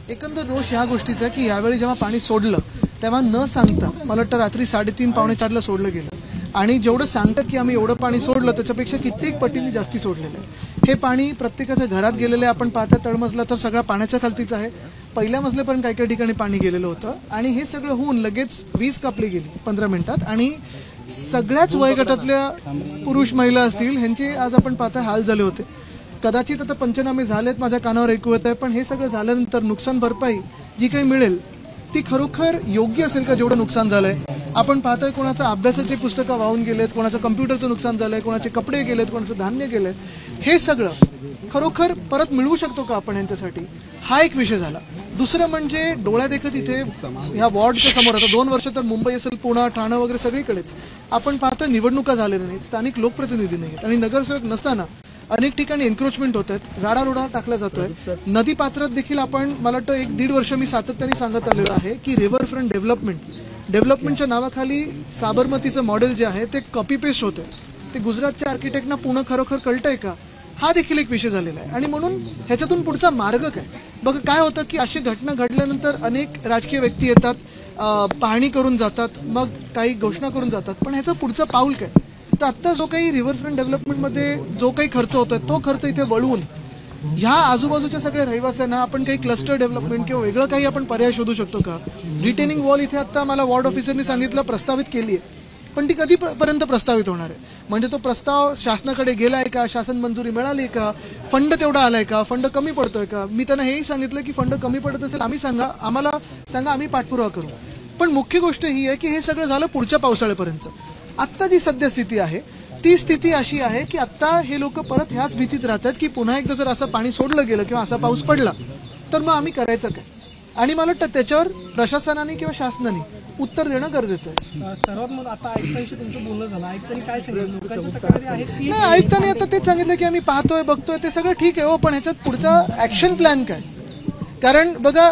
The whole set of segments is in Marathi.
एकंदर रोष ह्या गोष्टीचा की यावेळी जेव्हा पाणी सोडलं तेव्हा न सांगता मला वाटतं रात्री 3:30 पावणे 4ला सोडलं गेलं आणि जेवढं सांगतात की आम्ही एवढं पाणी सोडलं त्याच्यापेक्षा कित्येक पटीने जास्ती सोडलेलं आहे। हे पाणी प्रत्येकाच्या घरात गेलेलं आहे। आपण पाहता तळमजला तर सगळा पाण्याच्या खालतीच आहे, पहिल्या मजल्यापर्यंत काही काही ठिकाणी पाणी गेलेलं होतं आणि हे सगळं होऊन लगेच वीज कापली गेली 15 मिनिटात आणि सगळ्याच वयोगटातल्या पुरुष महिला असतील ह्यांचे आज आपण पाहता हाल झाले होते। कदाचित आता पंचनामे झालेत, माझ्या कानावर ऐकू येत आहे, पण हे सगळं झाल्यानंतर नुकसान भरपाई जी काही मिळेल ती खरोखर योग्य असेल का जेवढं नुकसान झालंय? आपण पाहतोय कोणाचं अभ्यासाची पुस्तकं वाहून गेलेत, कोणाचं कम्प्युटरचं नुकसान झालंय, कोणाचे कपडे गेलेत, कोणाचं धान्य गेलंय। हे सगळं खरोखर परत मिळवू शकतो का आपण यांच्यासाठी? हा एक विषय झाला। दुसरं म्हणजे डोळ्या देखत इथे ह्या वॉर्डच्या समोर आता 2 वर्ष तर मुंबई असेल, पुणे, ठाणे वगैरे सगळीकडेच आपण पाहतोय निवडणुका झालेल्या नाहीत, स्थानिक लोकप्रतिनिधी नाहीत आणि नगरसेवक नसताना अनेक ठिकाणी एन्क्रोचमेंट होत आहेत, राडारोडा टाकला जातोय। नदी पात्रात देखील आपण मला वाटतं 1-1.5 वर्ष मी सातत्याने सांगत आलेलो आहे की रिव्हरफ्रंट डेव्हलपमेंटच्या नावाखाली साबरमतीचं मॉडेल जे आहे ते कॉपी पेस्ट होतंय। ते गुजरातच्या आर्किटेक्टना पुणे खरोखर कळतंय का? हा देखील एक विषय झालेला आहे आणि म्हणून ह्याच्यातून पुढचा मार्ग काय? बघा काय होतं की अशी घटना घडल्यानंतर अनेक राजकीय व्यक्ती येतात, पाहणी करून जातात, मग काही घोषणा करून जातात, पण ह्याचं पुढचं पाऊल काय? तर आता जो काही रिव्हरफ्रंट डेव्हलपमेंटमध्ये जो काही खर्च होतोय तो खर्च इथे वळवून ह्या आजूबाजूच्या सगळ्या रहिवाशांना आपण काही क्लस्टर डेव्हलपमेंट किंवा वेगळं काही आपण पर्याय शोधू शकतो का? रिटेनिंग वॉल इथे आता मला वॉर्ड ऑफिसरनी सांगितलं प्रस्तावित केली आहे, पण ती कधीपर्यंत प्रस्तावित होणार आहे? म्हणजे तो प्रस्ताव शासनाकडे गेलाय का? शासन मंजुरी मिळाली का? फंड तेवढा आलाय का? फंड कमी पडतोय का? मी त्यांना हेही सांगितलं की फंड कमी पडत असेल आम्हाला सांगा, आम्ही पाठपुरावा करू। पण मुख्य गोष्ट ही आहे की हे सगळं झालं पुढच्या पावसाळ्यापर्यंत। आत्ता जी सद्यस्थिती आहे ती स्थिती अशी आहे की आता हे लोक परत ह्याच भीतीत राहतात की पुन्हा एकदा जर असं पाणी सोडलं गेलं किंवा असा पाऊस पडला तर मग आम्ही करायचं काय? आणि मला वाटतं त्याच्यावर प्रशासनाने किंवा शासनाने उत्तर देणं गरजेचं आहे। सर्वात आता आयुक्तांशी तुमचं बोलणं झालं, आयुक्तांनी काय सांगितलं? लोकांच्या तक्रारी आहेत की नाही, आयुक्तांनी आता तेच सांगितलं की आम्ही पाहतोय बघतोय ते सगळं ठीक आहे हो, पण ह्याच्यात पुढचा ऍक्शन प्लॅन काय? कारण बघा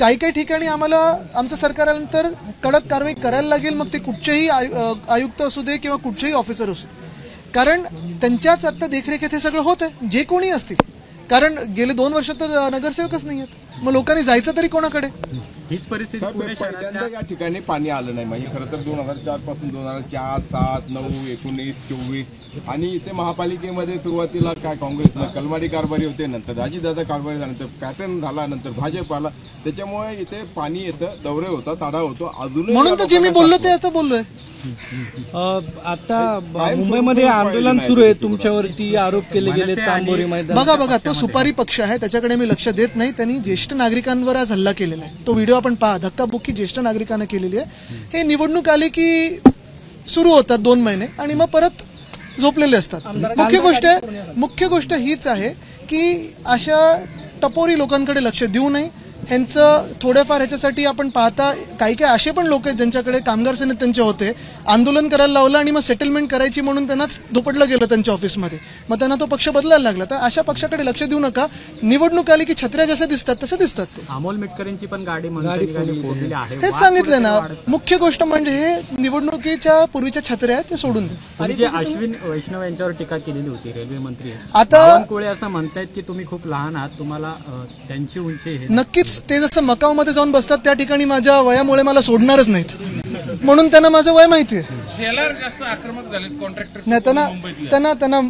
काही काही ठिकाणी आम्हाला आमचं सरकार आल्यानंतर कडक कारवाई करायला लागेल, मग ते कुठचेही आयुक्त असू दे किंवा कुठचेही ऑफिसर असू दे, कारण त्यांच्याच आता देखरेखीत हे सगळं होत आहे, जे कोणी असतील। कारण गेले 2 वर्ष तर नगरसेवकच नाही आहेत, मग लोकांनी जायचं तरी कोणाकडे? हीच परिस्थिती पुणे शहरात या ठिकाणी पाणी आलं नाही। म्हणजे खरं तर 2004 पासून 2004, 7, 9, 19, 24 आणि इथे महापालिकेमध्ये सुरुवातीला काय काँग्रेसला कलमाडी कारभारी होते, नंतर राजीदादा कारभारी झाल्यानंतर पॅटर्न झाला, नंतर भाजप आला, त्याच्यामुळे इथे पाणी येतं, दौरे होता, ताडा होतो। अजूनही म्हणून तर जे मी बोललो ते आता बोललोय। आता मुंबईमध्ये आंदोलन सुरू आहे, तुमच्यावरती आरोप केले गेले चांबोरी मैदान। बघा तो सुपारी पक्ष आहे, त्याच्याकडे मी लक्ष देत नाही। त्यांनी ज्येष्ठ नागरिकांवर आज हल्ला केलेला आहे, तो व्हिडिओ आपण पहा, धक्काबुक्की ज्येष्ठ नागरिकांना केलेली आहे। हे निवडणूक आली की सुरू होतात 2 महिने आणि मग परत झोपलेले असतात। मुख्य गोष्ट हीच आहे की अशा टपोरी लोकांकडे लक्ष देऊ नये। ह्यांचं थोडेफार ह्याच्यासाठी आपण पाहता काही काही असे पण लोक आहेत ज्यांच्याकडे कामगार सेनेत त्यांचे होते, आंदोलन करायला लावलं आणि मग सेटलमेंट करायची म्हणून त्यांनाच धुपटलं गेलं त्यांच्या ऑफिसमध्ये, मग त्यांना तो पक्ष बदलायला लागला। तर अशा पक्षाकडे लक्ष देऊ नका। निवडणूक आली की छत्र्या जसं दिसतात तसं दिसतात ते। अमोल मिटकरींची पण गाडी फोडलेली आहे, तेच सांगितलं ना। मुख्य गोष्ट म्हणजे हे निवडणुकीच्या पूर्वीच्या छत्र्या आहेत ते सोडून द्या। आणि जे अश्विन वैष्णव यांच्यावर टीका केलेली होती रेल्वे मंत्री, आता कोळे असं म्हणतायत की तुम्ही खूप लहान आहात, तुम्हाला त्यांची उंची नक्कीच ते जसं मकावमध्ये जाऊन बसतात त्या ठिकाणी माझ्या वयामुळे मला सोडणारच नाहीत, म्हणून त्यांना माझं वय माहिती आहे। शेलार जास्त आक्रमक झाले कॉन्ट्रॅक्टर, नाही त्यांना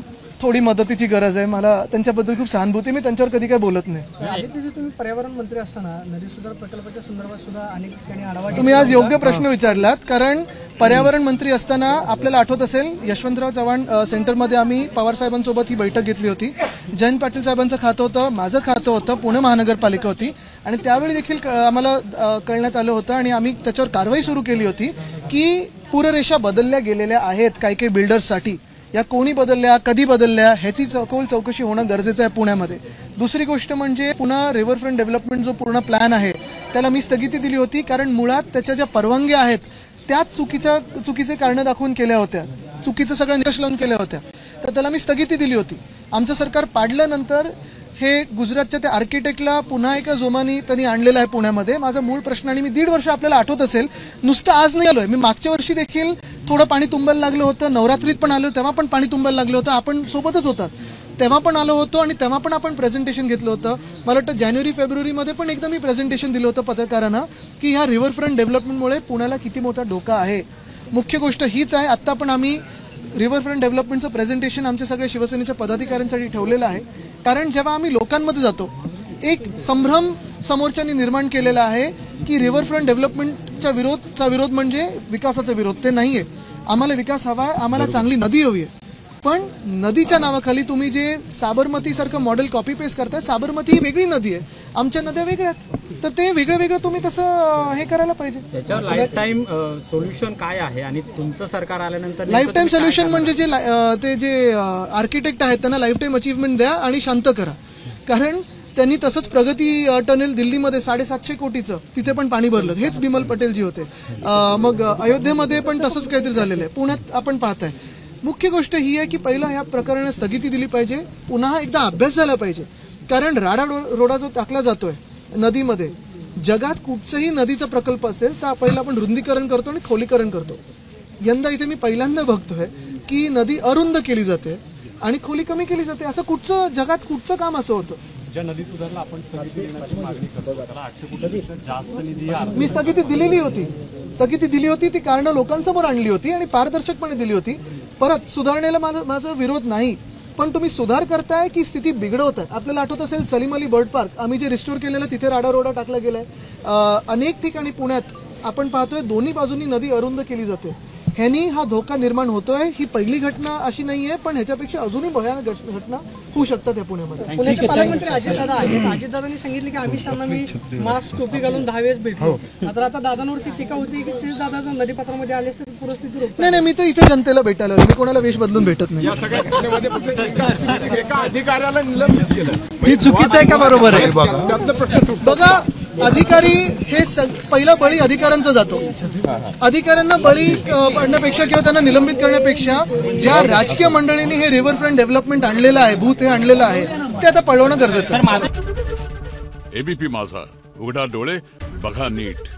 थोडी मदतीची गरज आहे, मला त्यांच्याबद्दल खूप सहानुभूती, मी त्यांच्यावर कधी काय बोलत नाही। आदित्यजी, तुम्ही पर्यावरण मंत्री असताना नदी सुधार प्रकल्पाच्या संदर्भात सुद्धा अनेक ठिकाणी आढावा तुम्ही आज योग्य प्रश्न विचारलात, कारण पर्यावरण मंत्री असताना आपल्याला आठवत असेल यशवंतराव चव्हाण सेंटरमध्ये आम्ही पवार साहेबांसोबत ही बैठक घेतली होती। जयंत पाटील साहेबांचं खातं होतं, माझं खातं होतं, पुणे महानगरपालिका होती आणि त्यावेळी देखील आम्हाला कळण्यात आलं होतं आणि आम्ही त्याच्यावर कारवाई सुरू केली होती की पूररेषा बदलल्या गेलेल्या आहेत काही काही बिल्डर्ससाठी, या कोणी बदलल्या, कधी बदलल्या, ह्याची सखोल चौकशी होणं गरजेचं आहे पुण्यामध्ये। दुसरी गोष्ट म्हणजे पुन्हा रिव्हरफ्रंट डेव्हलपमेंट जो पूर्ण प्लॅन आहे त्याला मी स्थगिती दिली होती, कारण मुळात त्याच्या ज्या परवानग्या आहेत त्याच चुकीचे कारणं दाखवून केल्या होत्या, चुकीचं सगळं निकष लावून केल्या होत्या, तर त्याला मी स्थगिती दिली होती। आमचं सरकार पाडल्यानंतर हे गुजरातच्या त्या आर्किटेक्टला पुन्हा एका जोमानी त्यांनी आणलेलं आहे पुण्यामध्ये। माझा मूळ प्रश्न, आणि मी 1.5 वर्ष आपल्याला आठवत असेल नुसतं आज नाही आलोय, मी मागच्या वर्षी देखील थोडं पाणी तुंबायला लागलं होतं, नवरात्रीत पण आलो तेव्हा पण पाणी तुंबायला लागलं होतं, आपण सोबतच होतात। तेव्हा पण आलो होतो आणि तेव्हा पण आपण प्रेझेंटेशन घेतलं होतं. मला वाटतं जानेवारी-फेब्रुवारीमध्ये पण एकदा मी प्रेझेंटेशन दिलं होतं पत्रकारांना की ह्या रिव्हरफ्रंट डेव्हलपमेंटमुळे पुण्याला किती मोठा धोका आहे. मुख्य गोष्ट हीच आहे, आत्ता पण आम्ही रिव्हरफ्रंट डेव्हलपमेंटचं प्रेझेंटेशन आमच्या सगळ्या शिवसेनेच्या पदाधिकाऱ्यांसाठी ठेवलेलं आहे. कारण जेव्हा आम्ही लोकांमध्ये जातो एक संभ्रम समोरच्यांनी निर्माण केलेला आहे की रिव्हरफ्रंट डेव्हलपमेंटचा विरोध म्हणजे विकासाचा विरोध. ते नाहीये. आम्हाला विकास हवा आहे, आम्हाला चांगली नदी हवी आहे. पण नदीच्या नावाखाली तुम्ही जे साबरमती सारखं मॉडेल कॉपी पेस्ट करताय, साबरमती ही वेगळी नदी आहे, आमच्या नद्या वेगळ्या आहेत, तर ते वेगळं तुम्ही तसं हे करायला पाहिजे. त्याच्यावर लाईफ टाईम सोल्युशन काय आहे आणि तुमचं सरकार आल्यानंतर लाईफ टाईम सोल्युशन म्हणजे ते जे आर्किटेक्ट आहेत त्यांना लाईफ टाईम अचीव्हमेंट द्या आणि शांत करा. कारण त्यांनी तसंच प्रगती टनेल दिल्लीमध्ये 750 कोटीचं तिथे पण पाणी भरलं, हेच बिमल पटेल जी होते. मग अयोध्येमध्ये पण तसंच काहीतरी झालेलं आहे, पुण्यात आपण पाहताय. मुख्य गोष्ट ही आहे की पहिला ह्या प्रकरणाला स्थगिती दिली पाहिजे, पुन्हा एकदा अभ्यास झाला पाहिजे. कारण राडा रोडा जो टाकला जातोय नदीमध्ये, जगात कुठचाही नदीचा प्रकल्प असेल तर पहिला आपण रुंदीकरण करतो आणि खोलीकरण करतो. यंदा इथे मी पहिल्यांदा बघतोय की नदी अरुंद केली जाते आणि खोली कमी केली जाते. असं कुठचं जगात कुठचं काम असं होतं. ज्या नदी सुधारला आपण स्थगिती देण्याची मागणी करतो, त्याला 800 कोटीपेक्षा जास्त निधी मी स्थगिती दिली होती. ती कारणं लोकांसमोर आणली होती आणि पारदर्शकपणे दिली होती. परत सुधारणेला माझा विरोध नाही, पण तुम्ही सुधार करताय की स्थिती बिघडवताय. आपल्याला आठवत असेल सलीम अली बर्ड पार्क आम्ही जे रिस्टोर केलेलं तिथे राडारोडा टाकला गेलाय. अनेक ठिकाणी पुण्यात आपण पाहतोय दोन्ही बाजूंनी नदी अरुंद केली जाते. ह्यानी हा धोका निर्माण होतोय. ही पहिली घटना अशी नाहीये, पण ह्याच्यापेक्षा अजूनही भयानक घटना होऊ शकतात या पुण्यामध्ये. पुण्याचे पालकमंत्री अजितदादा आहेत. अजितदादांनी सांगितले की अमित शहाना मी मास्क टोपी घालून 10 वेळेस भेटलो. मात्र आता दादांवरती टीका होती की ते दादा जर नदीपात्रामध्ये आले असते तर पूरस्थिती नाही, मी तर इथे जनतेला भेटायला आलो. मी कोणाला वेश बदलून भेटत नाही. या सगळ्या घटनेमध्ये फक्त एका अधिकाऱ्याला निलंबित केलं. ही चुकीचं आहे का बरोबर आहे? त्यातनं प्रश्न सुटतो. बघा, अधिकारी हे पहिला बळी अधिकाऱ्यांचा जातो. अधिकाऱ्यांना बळी पडण्यापेक्षा किंवा त्यांना निलंबित करण्यापेक्षा ज्या राजकीय मंडळींनी हे रिव्हरफ्रंट डेव्हलपमेंट आणलेलं आहे, भूत हे आणलेलं आहे, ते आता पळवणं गरजेचं आहे. एबीपी माझा, उघडा डोळे बघा नीट.